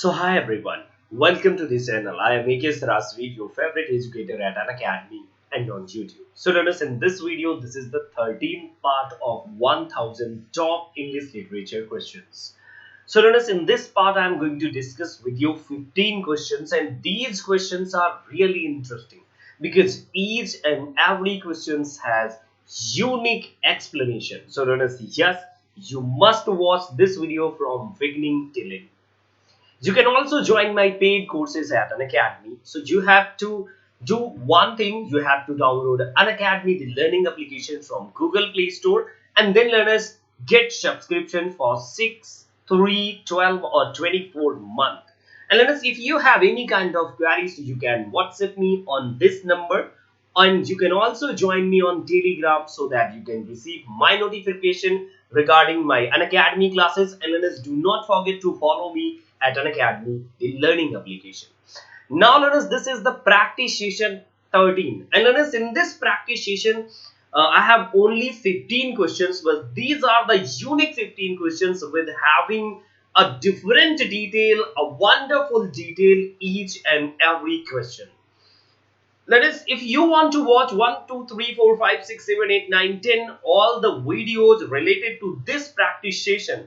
So hi everyone, welcome to this channel. I am AKSRajveer, your favorite educator at Unacademy and on YouTube. So learners, in this video, this is the 13th part of 1000 top English literature questions. So learners, in this part, I am going to discuss with you 15 questions, and these questions are really interesting because each and every question has unique explanation. So learners, yes, you must watch this video from beginning till end. You can also join my paid courses at Unacademy. So you have to do one thing. You have to download Unacademy, the learning application from Google Play Store, and then learners get subscription for 6, 3, 12 or 24 months. And learners, if you have any kind of queries, you can WhatsApp me on this number, and you can also join me on Telegram so that you can receive my notification regarding my Unacademy classes. And learners, do not forget to follow me at Unacademy, the learning application. Now learners, this is the practice session 13, and learners, in this practice session I have only 15 questions, but these are the unique 15 questions with having a different detail, a wonderful detail each and every question. That is, if you want to watch 1, 2, 3, 4, 5, 6, 7, 8, 9, 10, all the videos related to this practice session,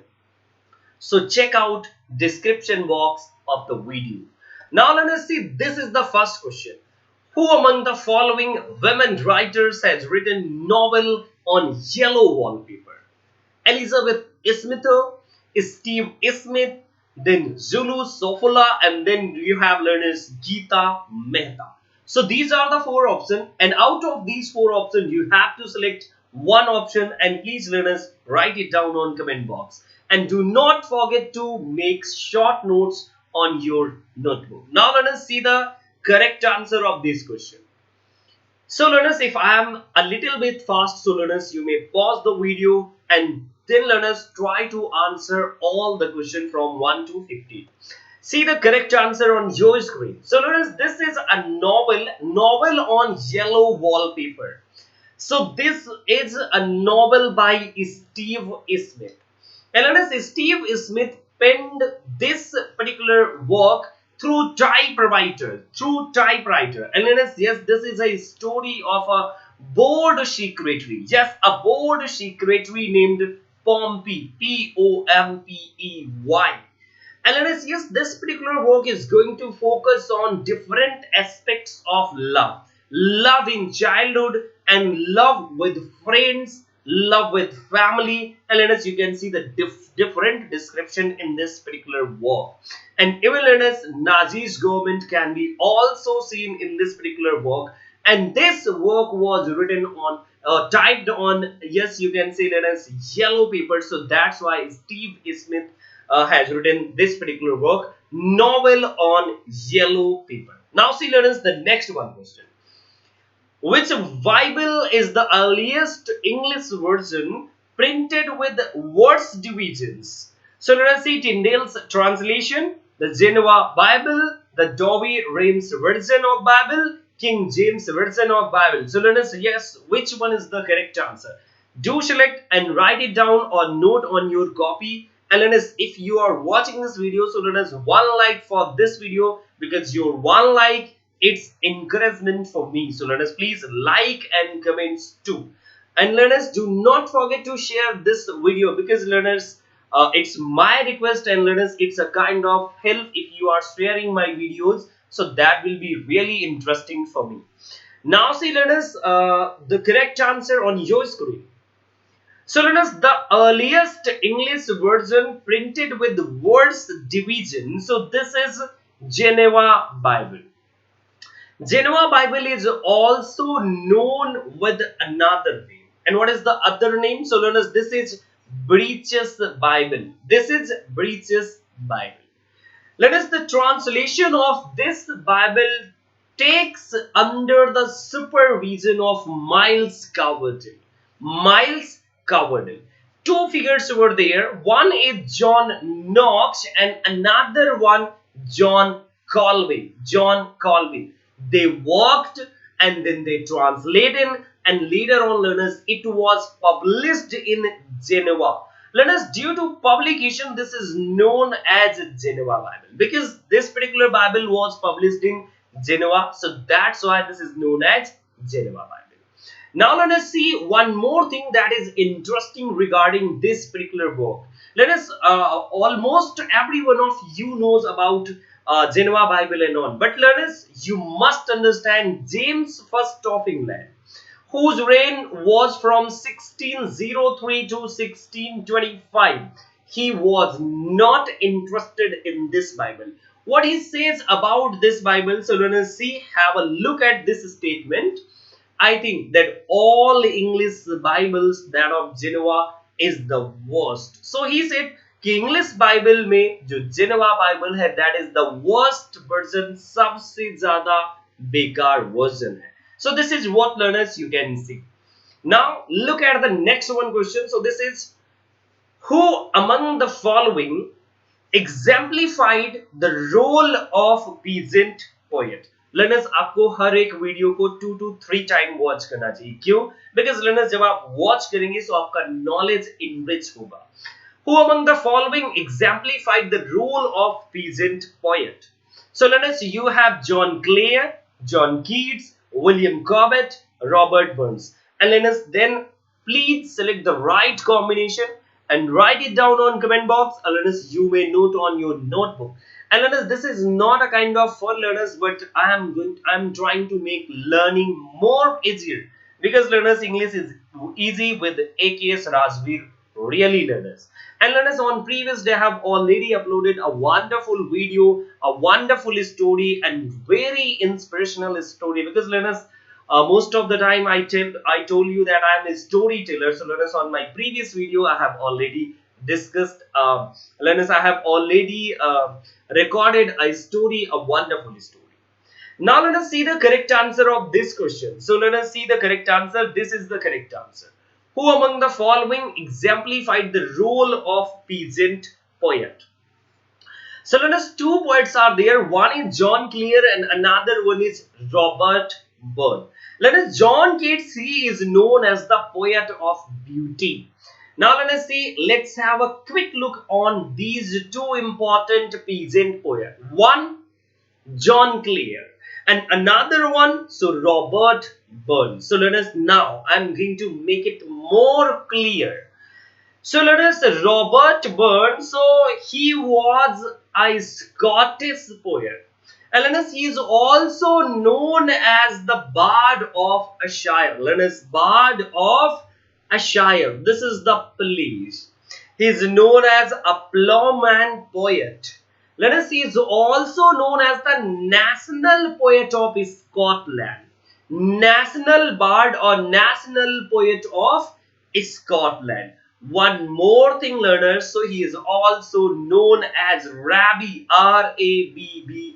so check out description box of the video. Now let us see, this is the first question. Who among the following women writers has written novel on yellow wallpaper? Elizabeth Smither, Steve Smith, then Zulu Sofola, and then you have learners Geeta Mehta. So these are the four options, and out of these four options you have to select one option, and please learners write it down on comment box, and do not forget to make short notes on your notebook. Now let us see the correct answer of this question. So learners, if I am a little bit fast, so learners, you may pause the video and then learners try to answer all the question from 1 to 15. See the correct answer on your screen. So learners, this is a novel on yellow wallpaper. So this is a novel by Steve Smith. And learners, Steve Smith penned this particular work through typewriter. And learners, yes, this is a story of a board secretary. Yes, a board secretary named Pompey, Pompey. And learners, yes, this particular work is going to focus on different aspects of love. Love in childhood and love with friends, love with family. And learners, you can see the different description in this particular work. And even learners, Nazi's government can be also seen in this particular work. And this work was written on, typed on, yes, you can say learners, yellow paper. So that's why Steve Smith has written this particular work, novel on yellow paper. Now see learners, the next one question. Which Bible is the earliest English version printed with words divisions? So let us see Tyndale's translation, the Geneva Bible, the Dowie Reims version of Bible, King James version of Bible. So let us, yes, which one is the correct answer? Do select and write it down or note on your copy. And let us, if you are watching this video, so let us one like for this video, because your one like, it's encouragement for me. So let us please like and comments too. And learners, do not forget to share this video, because learners, it's my request, and learners, it's a kind of help if you are sharing my videos. So that will be really interesting for me. Now see learners, the correct answer on your screen. So learners, the earliest English version printed with words division. So this is Geneva Bible. Geneva Bible is also known with another name. And what is the other name? So learners, this is Duchess Bible. This is Duchess Bible. Let us, the translation of this Bible takes under the supervision of Miles Coverdale. Miles Coverdale. Two figures were there. One is John Knox and another one John Colvin. They worked and then they translated, and later on learners, it was published in Geneva. Let us, due to publication, this is known as Geneva Bible, because this particular Bible was published in Geneva, so that's why this is known as Geneva Bible. Now let us see one more thing that is interesting regarding this particular book. Let us, almost every one of you knows about Geneva Bible and on, but let us, you must understand James I of England, whose reign was from 1603 to 1625. He was not interested in this Bible. What he says about this Bible, so let us see, have a look at this statement. I think that all English Bibles that of Genoa is the worst. So he said कि English Bible में जो Geneva Bible है that is the worst version, सबसे ज़्यादा बेकार version है. So this is what learners you can see. Now look at the next one question. So this is, who among the following exemplified the role of peasant poet? Learners, आपको हर एक video को 2 to 3 time watch करना चाहिए. क्यों? Because learners, जब आप watch करेंगे तो आपका नॉलेज इनरिच होगा. Who among the following exemplified the role of peasant poet? So learners, you have John Clare, John Keats, William Cobbett, Robert Burns. And learners, then please select the right combination and write it down on comment box. And learners, you may note on your notebook. And learners, this is not a kind of fun, learners, but I'm trying to make learning more easier, because learners, English is easy with AKSRajveer, really learners. And learners, on previous day I have already uploaded a wonderful video, a wonderful story and very inspirational story, because learners, most of the time I told you that I am a storyteller. So learners, on my previous video I have already discussed, learners, I have already recorded a story, a wonderful story. Now let us see the correct answer of this question. So let us see the correct answer. This is the correct answer. Who among the following exemplified the role of peasant poet? So let us, two poets are there. One is John Clare and another one is Robert Burns. Let us, John Keats, he is known as the poet of beauty. Now let us see, let's have a quick look on these two important peasant poets. One, John Clare, and another one, so Robert Burns. So let us, now I'm going to make it more clear. So let us, Robert Burns, so he was a Scottish poet. And let us, he is also known as the Bard of Ayrshire. Let us, Bard of Ayrshire. This is the place. He is known as a plowman poet. Let us see, he is also known as the national poet of Scotland. National Bard or national poet of Scotland. One more thing, learners, so he is also known as Rabbi, R-A-B-B-I-E.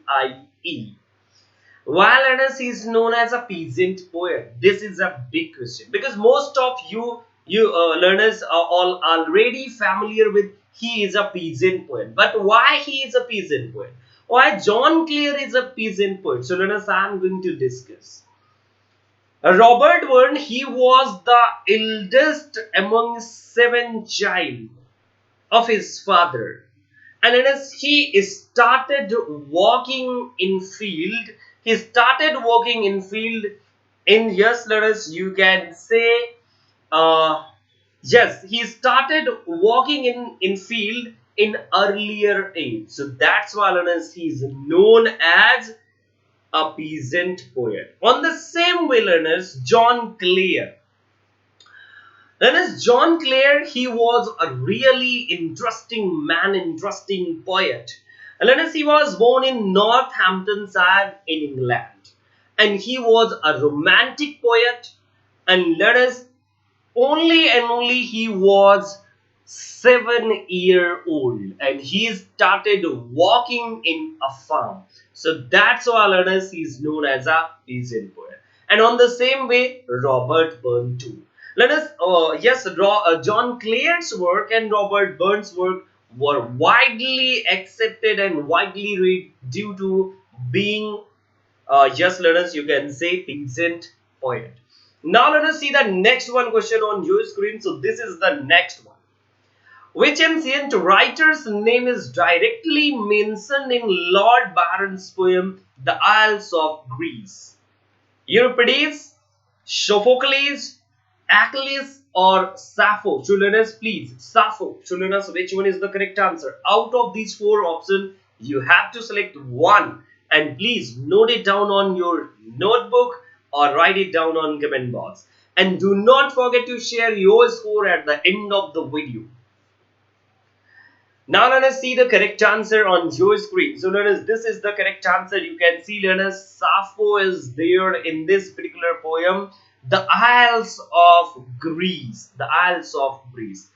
While learners, he is known as a peasant poet. This is a big question, because most of you learners are all already familiar with he is a peasant poet. But why he is a peasant poet? Why John Clare is a peasant poet? So learners, I am going to discuss. Robert Burns, he was the eldest among 7 children of his father, and as he started walking in field, he started walking in field in, yes, letters, you can say, yes, he started walking in field in earlier age. So that's why learners, he is known as a peasant poet. On the same way, learners, John Clare. Learners, John Clare, he was a really interesting man, interesting poet. Learners, he was born in Northamptonshire in England, and he was a romantic poet. And learners, only and only he was 7-year-old, and he started walking in a farm. So that's why learners, he is known as a peasant poet. And on the same way, Robert Burns too. Learners, yes, John Clare's work and Robert Burns' work were widely accepted and widely read due to being, yes, learners, you can say peasant poet. Now let us see the next one question on your screen. So this is the next one. Which ancient writer's name is directly mentioned in Lord Byron's poem The Isles of Greece? Euripides, Sophocles, Achilles, or Sappho? Children, please. Sappho. Children, which one is the correct answer? Out of these four options, you have to select one. And please note it down on your notebook or write it down on comment box. And do not forget to share your score at the end of the video. Now let us see the correct answer on your screen. So learners, this is the correct answer. You can see learners, Sappho is there in this particular poem, The Isles of Greece. The Isles of Greece.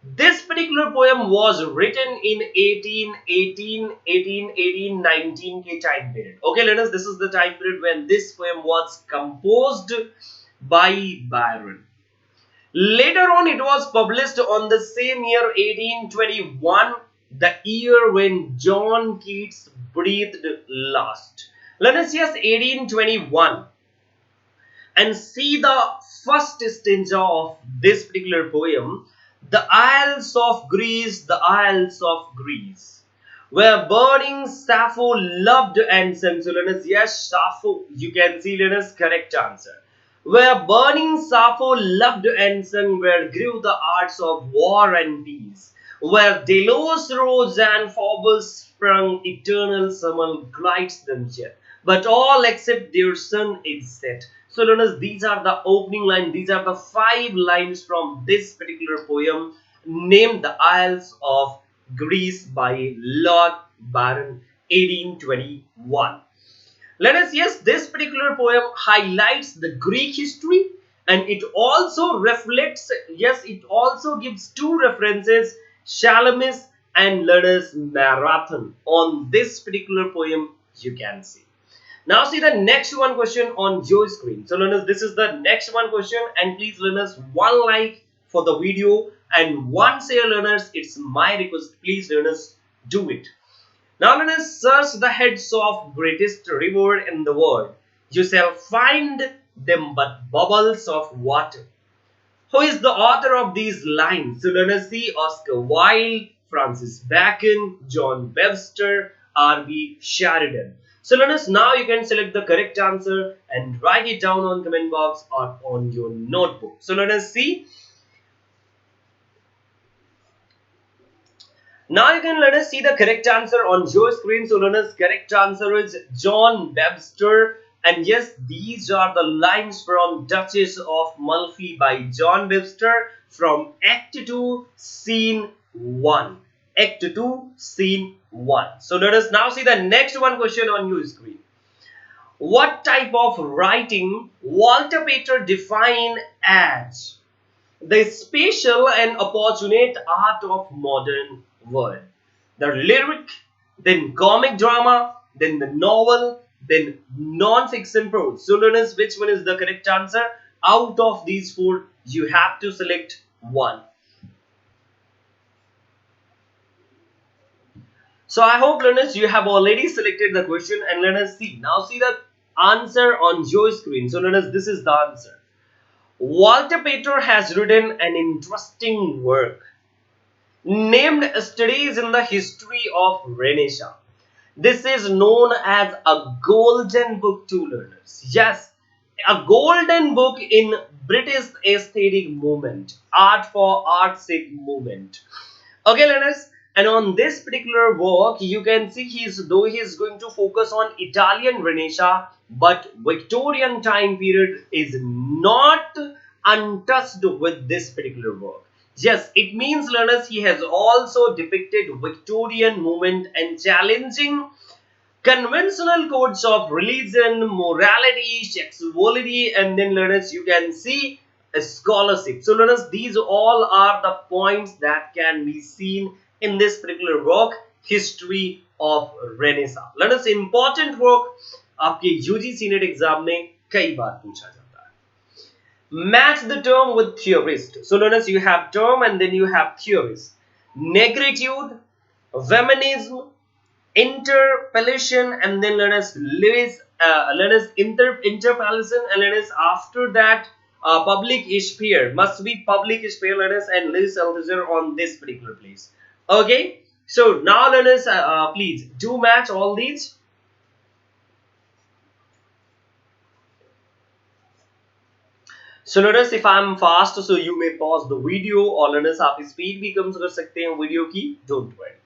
This particular poem was written in 1819 के time period. Okay learners, this is the time period when this poem was composed by Byron. Later on, it was published on the same year 1821, the year when John Keats breathed last. Let us yes 1821 and see the first stanza of this particular poem. The Isles of Greece, the Isles of Greece, where burning Sappho loved and sang. So let us yes Sappho. You can see let us correct answer. Where burning Sappho loved and sung, where grew the arts of war and peace, where Delos rose and Phobos sprung, eternal summer glides them yet, but all except their sun is set. So learners, these are the opening lines, these are the 5 lines from this particular poem named The Isles of Greece by Lord Byron, 1821. Let us yes, this particular poem highlights the Greek history and it also reflects, yes, it also gives 2 references, Salamis and learners Marathon. On this particular poem you can see. Now see the next one question on your screen. So learners, this is the next one question and please learners, 1 like for the video and 1 share learners. It's my request, please learners do it. Now let us search the heads of greatest river in the world. You shall find them but bubbles of water. Who is the author of these lines? So let us see Oscar Wilde, Francis Bacon, John Webster, R.B. Sheridan. So let us now you can select the correct answer and write it down on comment box or on your notebook. So let us see. Now you can let us see the correct answer on your screen. So learners, correct answer is John Webster. And yes, these are the lines from Duchess of Malfi by John Webster from Act 2, Scene 1. Act 2, Scene 1. So let us now see the next one question on your screen. What type of writing Walter Pater defined as the special and opportunate art of modern world? The lyric, then comic drama, then the novel, then non-fiction prose. So learners, which one is the correct answer? Out of these 4, you have to select one. So I hope learners you have already selected the question and let us see. Now see the answer on your screen. So learners, this is the answer. Walter Pater has written an interesting work named Studies in the History of Renaissance. This is known as a golden book to learners. Yes, a golden book in British aesthetic movement, art for art's sake movement. Okay learners, and on this particular work you can see he is going to focus on Italian Renaissance, but Victorian time period is not untouched with this particular work. Yes, it means learners he has also depicted Victorian movement and challenging conventional codes of religion, morality, sexuality, and then learners you can see a scholarship. So learners, these all are the points that can be seen in this particular work, History of Renaissance. Learners, important work आपके UGC net exam में कई बार पूछा जाता है. Match the term with theorist. So learners, you have term and then you have theorist. Negritude, feminism, interpellation, and then learners interpellation, and learners after that public sphere, must be public sphere, learners, and Louis Althusser on this particular place. Okay, so now learners, please do match all these. So learners, if I'm fast, so you may pause the video, or learners आप speed भी कम कर सकते हैं video की, don't worry.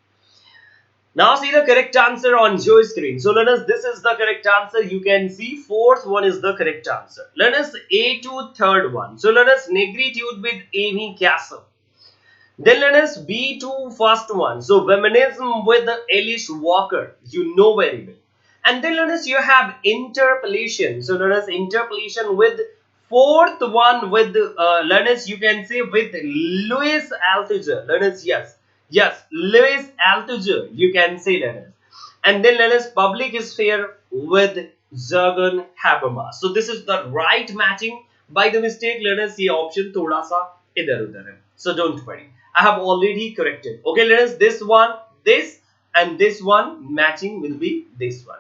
Now see the correct answer on your screen. So learners, this is the correct answer. You can see fourth one is the correct answer. Learners, A2 third one. So learners, negritude with Amy Castle. Then learners, B2 first one. So feminism with Elish Walker. You know very well. And then learners, you have interpolation. So learners, interpolation with fourth one with learners, you can say with Louis Althusser. Learners, yes. Yes, Louis Althusser, you can say learners. And then learners, public sphere with Jürgen Habermas. So this is the right matching. By the mistake, learners, ये option थोड़ा सा इधर उधर है. So don't worry. I have already corrected. Okay, learners, this one, this, and this one matching will be this one.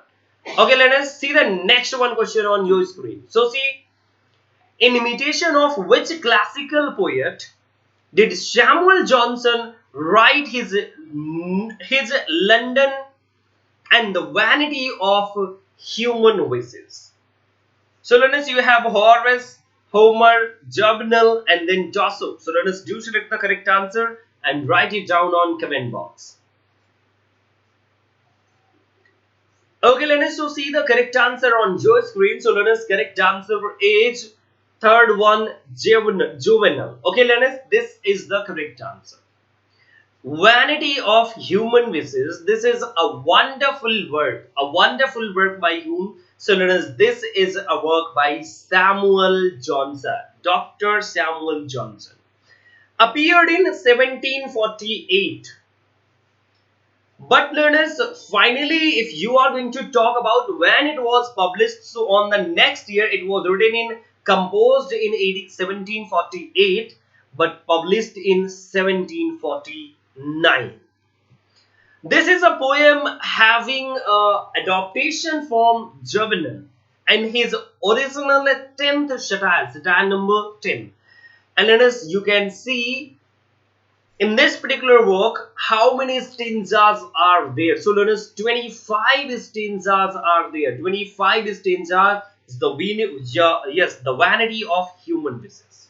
Okay, learners, see the next one question on your screen. So see, in imitation of which classical poet did Samuel Johnson write his London and the Vanity of Human Wishes? So learners, you have Horace, Homer, Juvenal, and then Tasso. So learners, do select the correct answer and write it down on comment box. Okay, learners, so see the correct answer on your screen. So learners, correct answer is third one, Juvenal. Okay, learners, this is the correct answer. Vanity of Human Wishes. This is a wonderful work. A wonderful work by whom? So learners, this is a work by Samuel Johnson. Dr. Samuel Johnson. Appeared in 1748. But learners, finally, if you are going to talk about when it was published, so on the next year, it was written in, composed in 1748, but published in 1749. This is a poem having adaptation from Juvenal and his original 10th satire, satire number 10. And learners, you can see in this particular work how many stanzas are there. So learners, 25 stanzas are there. 25 stanzas is the the Vanity of Human Wishes.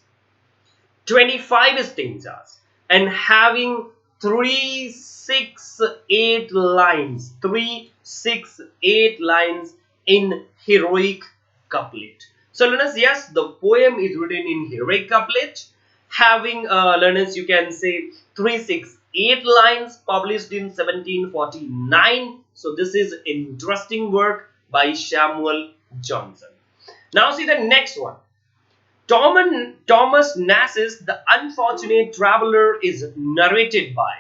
25 stanzas and having 368 lines. 368 lines in heroic couplet. So learners, yes, the poem is written in heroic couplet, having learners, you can say 368 lines, published in 1749. So this is interesting work by Samuel Johnson. Now see the next one. Thomas Nass's The Unfortunate Traveller is narrated by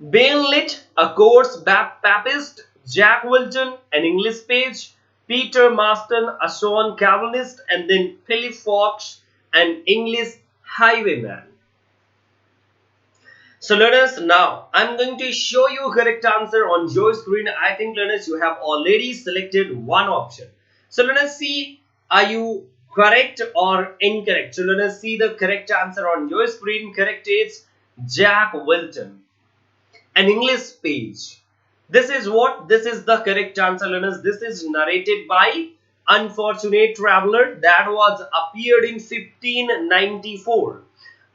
Bainlet, a coarse papist, Jack Wilton, an English page, Peter Marston, a Sean Calvinist, and then Philip Fox, an English highwayman. So learners, now I'm going to show you correct answer on your screen. I think learners, you have already selected one option. So learners, see, are you correct or incorrect? So learners, see the correct answer on your screen. Correct is Jack Wilton, an English page. This is what? This is the correct answer, learners. This is narrated by Unfortunate Traveller, that was appeared in 1594.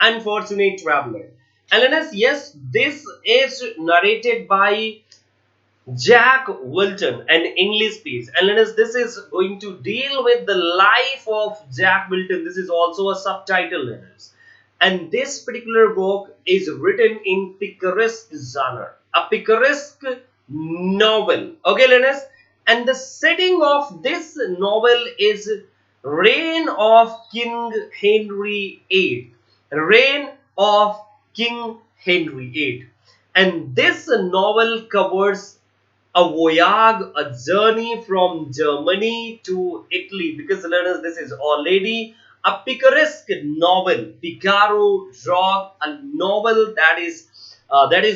Unfortunate Traveller. And learners, yes, this is narrated by Jack Wilton, an English piece. And learners, this is going to deal with the life of Jack Wilton. This is also a subtitle, learners. And this particular book is written in picaresque genre, a picaresque novel. Okay, learners. And the setting of this novel is reign of King Henry VIII. Reign of King Henry VIII. And this novel covers a voyage, a journey from Germany to Italy. Because learners, this is already a picaresque novel. Picaro rock, a novel that is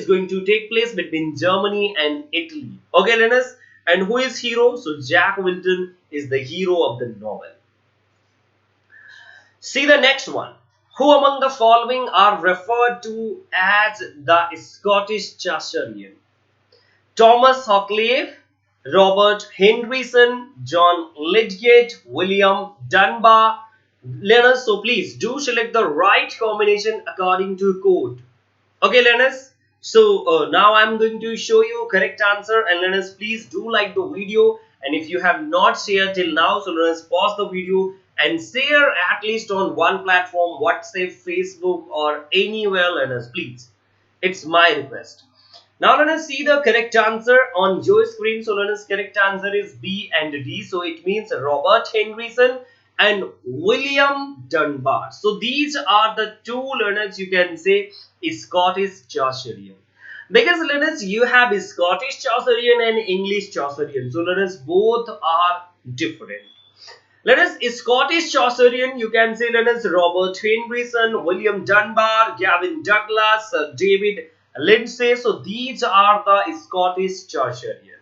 going to take place between Germany and Italy. Okay, learners. And who is hero? So Jack Wilton is the hero of the novel. See the next one. Who among the following are referred to as the Scottish Chaucerian? Thomas Hoccleve, Robert Henryson, John Lydgate, William Dunbar. Learners, so please do select the right combination according to code. Okay, learners. So now I'm going to show you correct answer, and learners, please do like the video. And if you have not shared till now, so learners, pause the video and share at least on one platform, WhatsApp, Facebook, or anywhere, learners. Please, it's my request. Now let us see the correct answer on your screen. So let us correct answer is B and D. So it means Robert Henryson and William Dunbar. So these are the two learners you can say Scottish Chaucerian. Because learners, you have Scottish Chaucerian and English Chaucerian. So learners, both are different. Let us Scottish Chaucerian, you can say learners Robert Henryson, William Dunbar, Gavin Douglas, David Lindsay. So these are the Scottish Chaucerian.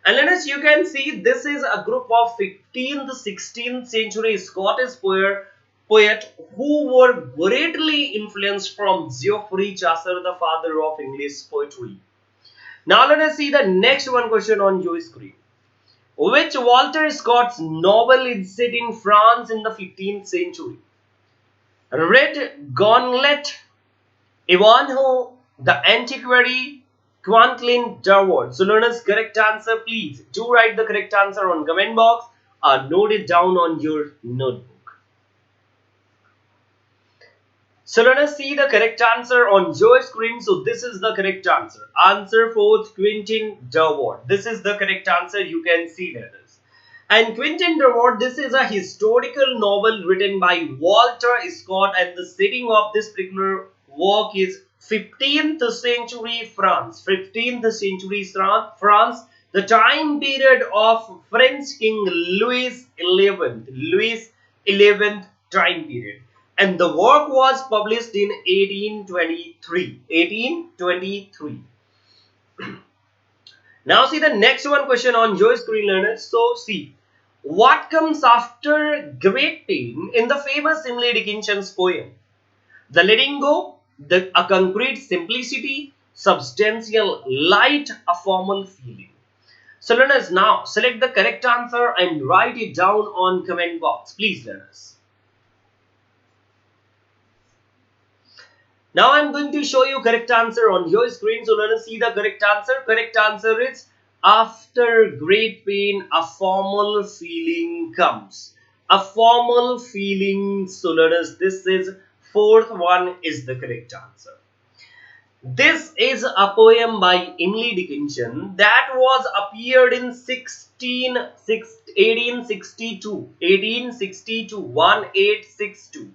And learners, you can see this is a group of 15th, 16th century Scottish poet who were greatly influenced from Geoffrey Chaucer, the father of English poetry. Now let us see the next one question on your screen. Which Walter Scott's novel is set in France in the 15th century? Red Gauntlet, Ivanhoe, The Antiquary, Quentin Durward. So learners, correct answer, please do write the correct answer on comment box or note it down on your notebook. So let us see the correct answer on your screen. So this is the correct answer. Answer 4th, Quentin Durward. This is the correct answer. You can see that. And Quentin Durward, this is a historical novel written by Walter Scott, and the setting of this particular work is 15th century France. 15th century France, the time period of French King Louis XI. Louis XI time period. And the work was published in 1823. 1823. Now see the next one question on your screen, learners. So see, what comes after great pain in the famous Emily Dickinson's poem? The letting go, a concrete simplicity, substantial light, a formal feeling. So learners, now select the correct answer and write it down on comment box. Please, learners. Now I'm going to show you correct answer on your screen. So let us see the correct answer. Correct answer is after great pain, a formal feeling comes. A formal feeling. So let us, this is fourth one is the correct answer. This is a poem by Emily Dickinson that was appeared in 1862. 1862.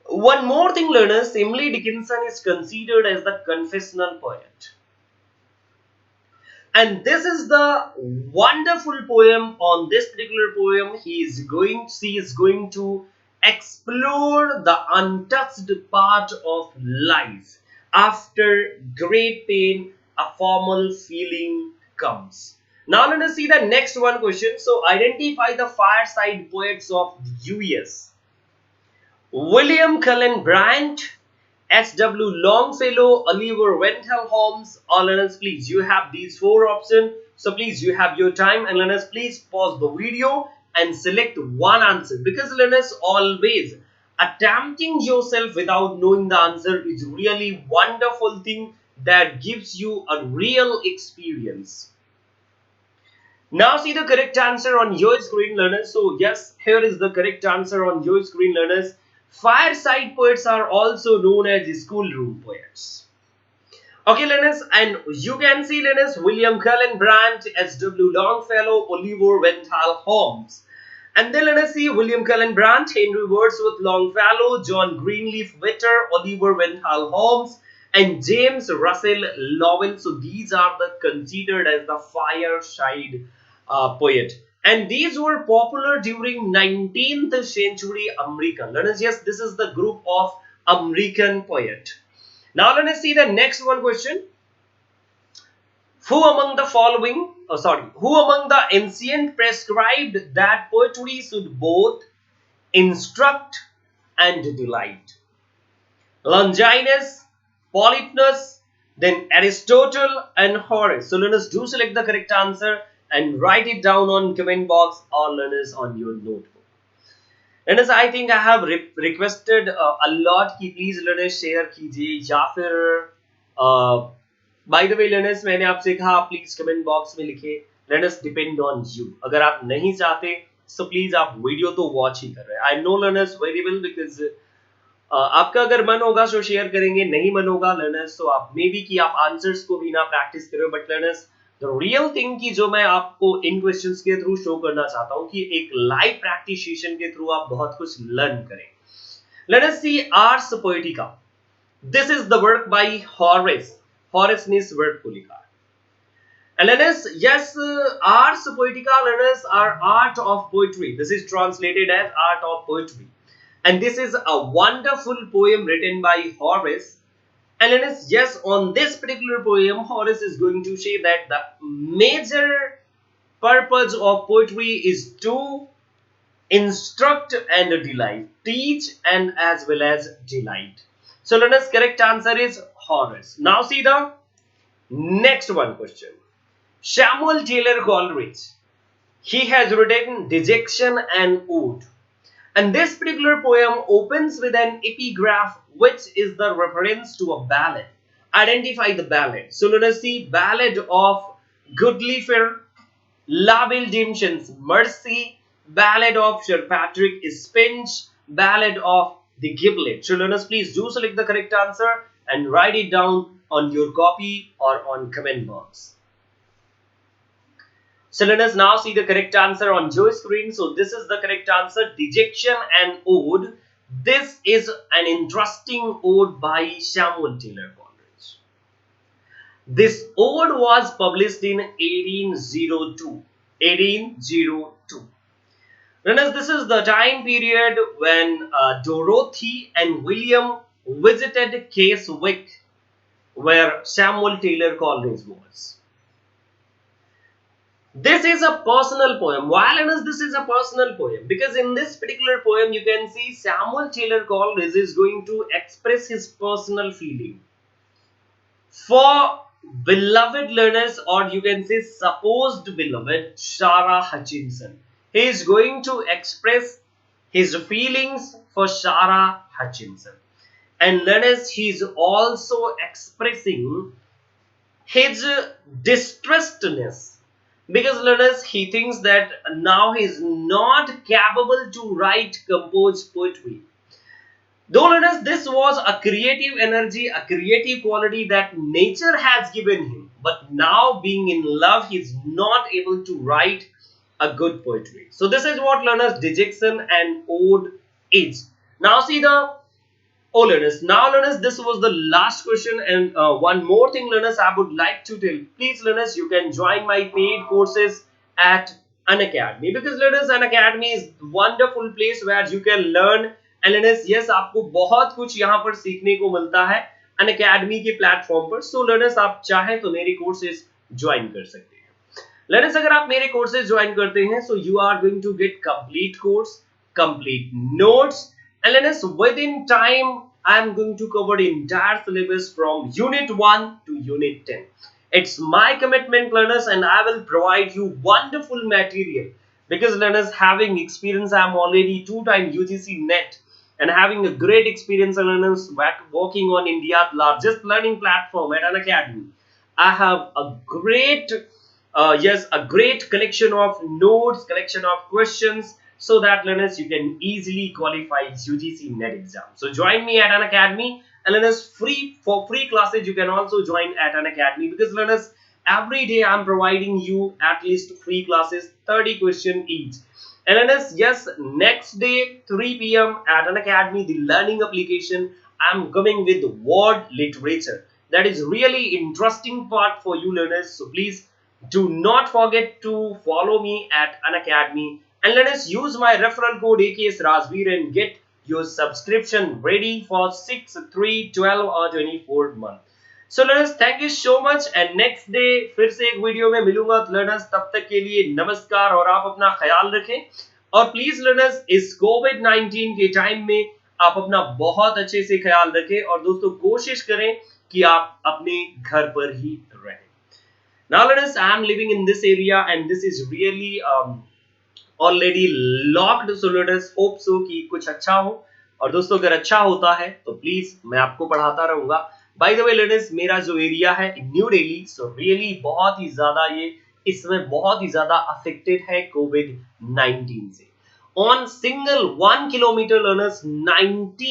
One more thing, learners, Emily Dickinson is considered as the confessional poet. And this is the wonderful poem. On this particular poem, she is going to explore the untouched part of life. After great pain, a formal feeling comes. Now let us see the next one question. So identify the fireside poets of the US. William Cullen Bryant, S.W. Longfellow, Oliver Wendell Holmes. All learners, please, you have these four options. So please, you have your time, and learners, please pause the video and select one answer, because learners, always attempting yourself without knowing the answer is really wonderful thing that gives you a real experience. Now see the correct answer on your screen, learners. So yes, here is the correct answer on your screen, learners. Fireside poets are also known as schoolroom poets. Okay, learners, and you can see, learners, William Cullen Bryant, S.W. Longfellow, Oliver Wendell Holmes. And then let us see William Cullen Bryant, Henry Wordsworth Longfellow, John Greenleaf Whittier, Oliver Wendell Holmes, and James Russell Lowell. So these are the considered as the fireside poet. And these were popular during 19th century American. Let us, yes, this is the group of American poet. Now let us see the next one question. Who among the ancient prescribed that poetry should both instruct, and delight. Longinus, Polyphemus, then Aristotle and Horace. So learners, do select the correct answer and write it down on comment box or learners on your notebook. Learners, I think I have requested a lot कि please learners share कीजिए या फिर by the way learners, मैंने आपसे कहा please comment box में लिखिए. Learners, depend on you. अगर आप नहीं चाहते so please आप वीडियो तो वॉच ही कर रहे हैं. I know learners very well because आपका अगर मन होगा तो शेयर करेंगे, नहीं मन होगा लर्नर्स तो आप मे बी कि आप आंसर्स को भी ना प्रैक्टिस करो. But learners the real thing की जो मैं आपको इन क्वेश्चंस के थ्रू शो करना चाहता हूं कि एक लाइव प्रैक्टिस सेशन के थ्रू आप बहुत कुछ लर्न करें. Learners see Ars Poetica, this is the work by Horace. Horace ने इस वर्क को लिखा. And learners, yes, ars poetica learners are art of poetry. This is translated as art of poetry. And this is a wonderful poem written by Horace. And learners, yes, on this particular poem, Horace is going to say that the major purpose of poetry is to instruct and delight, teach and as well as delight. So learners, correct answer is Horace. Now see the next one question. Samuel Taylor Coleridge, he has written Dejection and Ode. And this particular poem opens with an epigraph which is the reference to a ballad. Identify the ballad. So let us see ballad of Goodly Fair, Label Dimson's Mercy, ballad of Sir Patrick Spinch, ballad of the Giblet. So learners, please do select the correct answer and write it down on your copy or on comment box. So let us now see the correct answer on your screen. So this is the correct answer, Dejection and Ode. This is an interesting ode by Samuel Taylor Coleridge. This ode was published in 1802. 1802. Learners, this is the time period when Dorothy and William visited Keswick, where Samuel Taylor Coleridge was. This is a personal poem. Why, learners, this is a personal poem? Because in this particular poem, you can see Samuel Taylor Coleridge is going to express his personal feeling for beloved learners, or you can say supposed beloved, Sarah Hutchinson. He is going to express his feelings for Sarah Hutchinson. And learners, he is also expressing his distrustness. Because learners, he thinks that now he is not capable to write composed poetry. Though learners, this was a creative energy, a creative quality that nature has given him. But now being in love, he is not able to write a good poetry. So this is what learners Dejection and Ode is. Now see the learners. Now learners, this was the last question, and one more thing learners I would like to tell. Please learners, you can join my paid courses at Unacademy, because learners Unacademy is wonderful place where you can learn. And learners, yes, आपको बहुत कुछ यहाँ पर सीखने को मिलता है Unacademy के प्लेटफॉर्म पर. So learners, आप चाहे तो मेरे कोर्सेज ज्वाइन कर सकते हैं. Learners, अगर आप मेरे कोर्सेज ज्वाइन करते हैं, so you are going to get complete course, complete notes. And learners, within time, I am going to cover the entire syllabus from Unit 1 to Unit 10. It's my commitment, learners, and I will provide you wonderful material. Because learners, having experience, I am already 2-time UGC net, and having a great experience, learners, working on India's largest learning platform at Unacademy. I have a great, a great collection of notes, collection of questions, so that learners, you can easily qualify UGC net exam. So join me at Unacademy, and learners, for free classes you can also join at Unacademy, because learners, every day I am providing you at least free classes, 30 questions each. And learners, yes, next day 3 p.m. at Unacademy, the learning application, I am coming with word literature. That is really interesting part for you learners. So please do not forget to follow me at Unacademy. And let us use my referral code AKSRajveer and get your subscription ready for 6, 3, 12 or 24 month. So learners, thank you so much, and next day फिर से एक video में मिलूंगा. learners, तब तक के लिए नमस्कार और आप अपना ख्याल रखें. और प्लीज लर्नर्स इस कोविड 19 के टाइम में आप अपना बहुत अच्छे से ख्याल रखें और दोस्तों कोशिश करें कि आप अपने घर पर ही रहें। Now learners, I am living in this area and this is really already locked, so let us hope so कि कुछ अच्छा हो। और दोस्तों अगर अच्छा होता है तो प्लीज मैं आपको पढ़ाता रहूंगा। बाय द वे लेडीज, मेरा जो एरिया है न्यू दिल्ली, सो रियली बहुत ही ज्यादा ये इसमें बहुत ही ज्यादा अफेक्टेड है कोविड 19 से। On single 1 kilometer learners, 90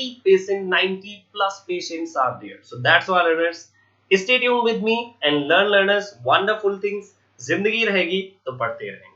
plus patients are there. So that's why learners, stay tuned with me and learn learners wonderful things. जिंदगी रहेगी तो पढ़ते रहेंगे।